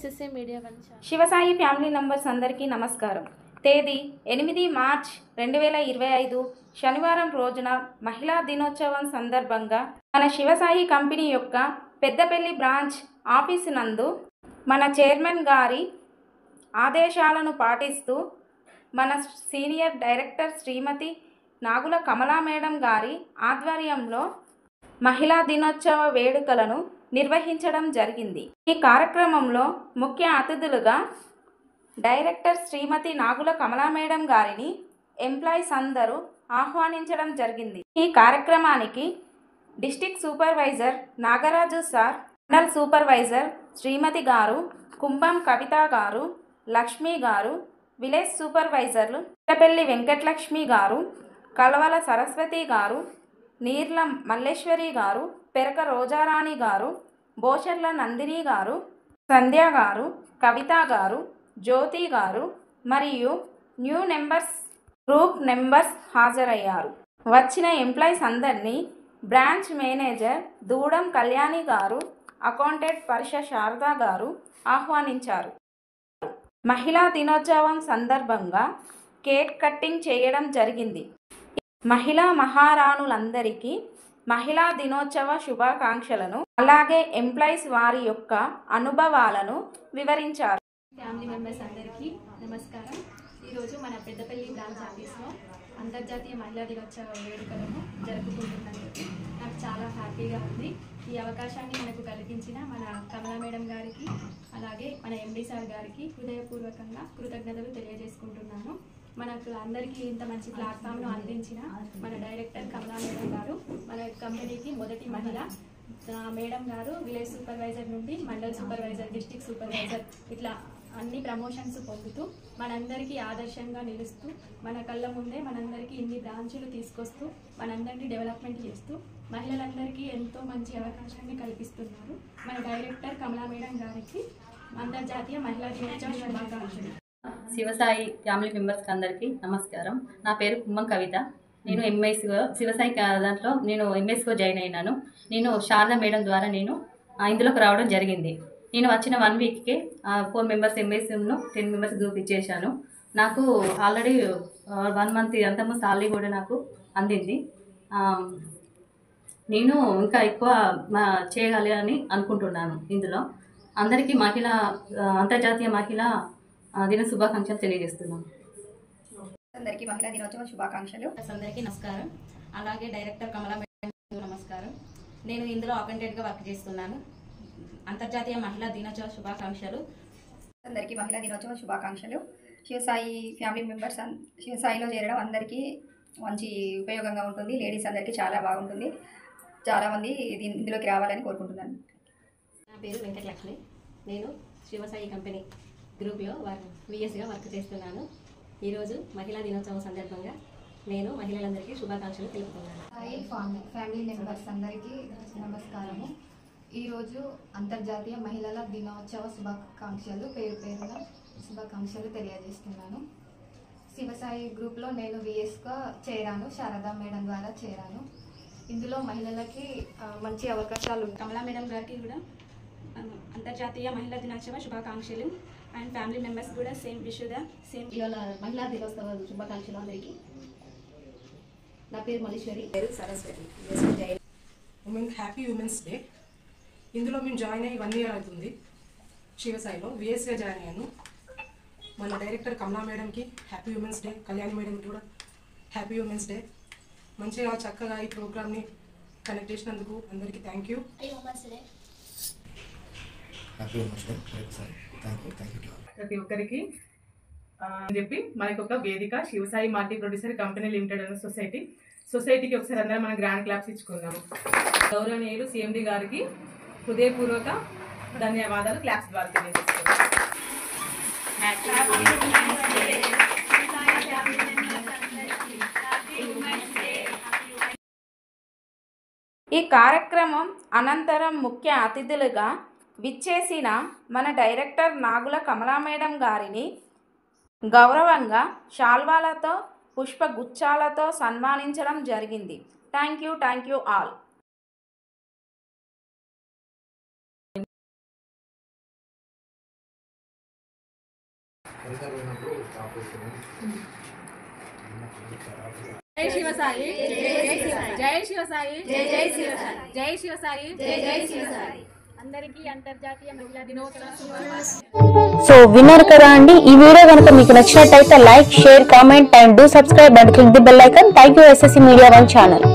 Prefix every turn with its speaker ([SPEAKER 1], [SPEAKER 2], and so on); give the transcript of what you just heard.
[SPEAKER 1] SSA media one
[SPEAKER 2] Shivasai family members అందరికీ నమస్కారం. తేదీ 8 మార్చ్ 2025 శనివారం రోజున మహిళా దినోత్సవం సందర్భంగా మన శివసాయి కంపెనీ యొక్క పెద్దపల్లి బ్రాంచ్ ఆఫీసు నందు మన చైర్మన్ గారి ఆదేశాలను పాటిస్తూ మన senior director Shrimati Nagula Kamala madam గారి ఆధ్వర్యంలో మహిళా దినోత్సవ వేడుకలను నిర్వహించడం జరిగింది. ఈ కార్యక్రమంలో ముఖ్య అతిథులుగా డైరెక్టర్ శ్రీమతి నాగుల కమలా మేడం గారిని ఎంప్లాయీస్ అందరూ ఆహ్వానించడం జరిగింది. ఈ కార్యక్రమానికి district supervisor Nagaraju sir, Mandal supervisor Shrimati గారు, కుంభం కవిత గారు, లక్ష్మి గారు, విలేజ్ సూపర్వైజర్లు పెద్దపల్లి వెంకటలక్ష్మి గారు, కలవల సరస్వతి గారు, నీర్ల మల్లేశ్వరి గారు, పెరక రోజారాణి గారు, బోషర్ల నందిని గారు, సంధ్య గారు, కవిత గారు, జ్యోతి గారు మరియు న్యూ గ్రూప్ మెంబర్స్ హాజరయ్యారు. వచ్చిన ఎంప్లాయీస్ అందరినీ బ్రాంచ్ మేనేజర్ దూడం కళ్యాణి గారు, అకౌంటెంట్ పరిష శారదా గారు ఆహ్వానించారు. మహిళా దినోత్సవం సందర్భంగా కేక్ కట్టింగ్ చేయడం జరిగింది. మహిళా మహారాణులందరికీ మహిళా దినోత్సవ శుభాకాంక్షలను, అలాగే ఎంప్లాయీస్ వారి యొక్క అనుభవాలను వివరించారు.
[SPEAKER 1] ఫ్యామిలీ మెంబర్స్ అందరికీ నమస్కారం. ఈరోజు మన పెద్దపల్లి బ్రాంచ్ ఆఫీస్లో అంతర్జాతీయ మహిళా దినోత్సవ వేడుకలను జరుపుకుంటున్నందుకు నాకు చాలా హ్యాపీగా ఉంది. ఈ అవకాశాన్ని మనకు కల్పించిన మన కమలా మేడం గారికి, అలాగే మన ఎండి సార్ గారికి హృదయపూర్వకంగా కృతజ్ఞతలు తెలియజేసుకుంటున్నాను. మనకు అందరికీ ఇంత మంచి ప్లాట్ఫామ్ను అందించిన మన డైరెక్టర్ కమలా మేడం గారు, మన కంపెనీకి మొదటి మహిళ మేడం గారు, విలేజ్ సూపర్వైజర్ నుండి మండల్ సూపర్వైజర్, డిస్ట్రిక్ట్ సూపర్వైజర్, ఇట్లా అన్ని ప్రమోషన్స్ పొందుతూ మనందరికీ ఆదర్శంగా నిలుస్తూ మన కళ్ళ ముందే మనందరికీ ఇన్ని బ్రాంచులు తీసుకొస్తూ మనందరినీ డెవలప్మెంట్ చేస్తూ మహిళలందరికీ ఎంతో మంచి అవకాశాన్ని కల్పిస్తున్నారు. మన డైరెక్టర్ కమలా మేడం గారికి అంతర్జాతీయ మహిళా దినోత్సవ శుభాకాంక్షలు.
[SPEAKER 3] శివసాయి ఫ్యామిలీ మెంబర్స్కి అందరికీ నమస్కారం. నా పేరు కుంభం కవిత. నేను ఎంఎస్గా శివసాయి దాంట్లో నేను ఎంఎస్గా జాయిన్ అయినాను. నేను శారదా మేడం ద్వారా నేను ఇందులోకి రావడం జరిగింది. నేను వచ్చిన 1 వీక్కే 4 మెంబర్స్ ఎంఎస్ను 10 మెంబర్స్ గ్రూప్ ఇచ్చేసాను. నాకు ఆల్రెడీ 1 మంత్ అంతము సాలరీ కూడా నాకు అందింది. నేను ఇంకా ఎక్కువ చేయగలని అనుకుంటున్నాను. ఇందులో అందరికీ అంతర్జాతీయ మహిళా దిన శుభాకాంక్షలు తెలియజేస్తున్నాను.
[SPEAKER 4] అందరికీ మహిళా దినోత్సవ శుభాకాంక్షలు.
[SPEAKER 5] అందరికీ నమస్కారం. అలాగే డైరెక్టర్ కమలా మేడం నమస్కారం. నేను ఇందులో అకౌంటెంట్గా వర్క్ చేస్తున్నాను. అంతర్జాతీయ మహిళా దినోత్సవ శుభాకాంక్షలు.
[SPEAKER 4] అందరికీ మహిళా దినోత్సవ శుభాకాంక్షలు. శివసాయి ఫ్యామిలీ మెంబర్స్ శివసాయిలో చేరడం అందరికీ మంచి ఉపయోగంగా ఉంటుంది. లేడీస్ అందరికీ చాలా బాగుంటుంది. చాలామంది ఇందులోకి రావాలని కోరుకుంటున్నాను.
[SPEAKER 5] నా పేరు వెంకటలక్ష్మి. నేను శివసాయి కంపెనీ గ్రూప్లో విఎస్గా వర్క్ చేస్తున్నాను. ఈరోజు మహిళా దినోత్సవం సందర్భంగా నేను మహిళలందరికీ శుభాకాంక్షలు తెలుపుతున్నాను.
[SPEAKER 6] సాయి ఫ్యామిలీ మెంబర్స్ అందరికీ నమస్కారము. ఈరోజు అంతర్జాతీయ మహిళల దినోత్సవ శుభాకాంక్షలు పేరున శుభాకాంక్షలు తెలియజేస్తున్నాను. శివసాయి గ్రూప్లో నేను విఎస్గా చేరాను. శారదా మేడం ద్వారా చేరాను. ఇందులో మహిళలకి మంచి అవకాశాలు.
[SPEAKER 1] కమలా మేడం గారికి కూడా అంతర్జాతీయ మహిళా దినోత్సవ శుభాకాంక్షలు. అండ్ ఫ్యామిలీ మెంబర్స్ కూడా సేమ్ సేమ్
[SPEAKER 5] ఇవాళ మహిళా దినోత్సవ శుభాకాంక్షలు అందరికీ. నా పేరు మల్లేశ్వరి, పేరు సరస్వతి.
[SPEAKER 7] Happy women's day. ఇందులో మేము జాయిన్ అయ్యి 1 ఇయర్ అవుతుంది. శివసాయిలో విఎస్గా జాయిన్ అయ్యాను. మన డైరెక్టర్ కమలా మేడంకి హ్యాపీ ఉమెన్స్ డే, కళ్యాణి మేడంకి కూడా హ్యాపీ ఉమెన్స్ డే. మంచిగా చక్కగా ఈ ప్రోగ్రామ్ని కనెక్ట్ చేసినందుకు అందరికీ థ్యాంక్ యూ.
[SPEAKER 8] ప్రతి ఒక్కరికి చెప్పి మనకు ఒక వేదిక Shivasai multi producer company limited అనే సొసైటీకి ఒకసారి అందరం మనం గ్రాండ్ క్లాప్స్ ఇచ్చుకుందాము. గౌరవనీయులు సిఎండి గారికి హృదయపూర్వక ధన్యవాదాలు క్లాప్స్ ద్వారా తెలియజేస్తున్నాను.
[SPEAKER 2] ఈ కార్యక్రమం అనంతరం ముఖ్య అతిథులుగా విచ్చేసిన మన డైరెక్టర్ నాగుల కమలా మేడం గారిని గౌరవంగా శాల్వాలతో, పుష్పగుచ్చాలతో సన్మానించడం జరిగింది. Thank you all. జై శివసాయి, జై శివసాయి, జై శివసాయి, జై శివసాయి, జై శివసాయి. అందరికీ అంతర్జాతీయ మహిళా దినోత్సవ శుభాకాంక్షలు.
[SPEAKER 9] సో విన్నారు కదా అండి, ఈ వీడియో కనుక మీకు నచ్చినట్టయితే like, share, comment and do subscribe and click the bell icon. Thank you SSC Media One channel.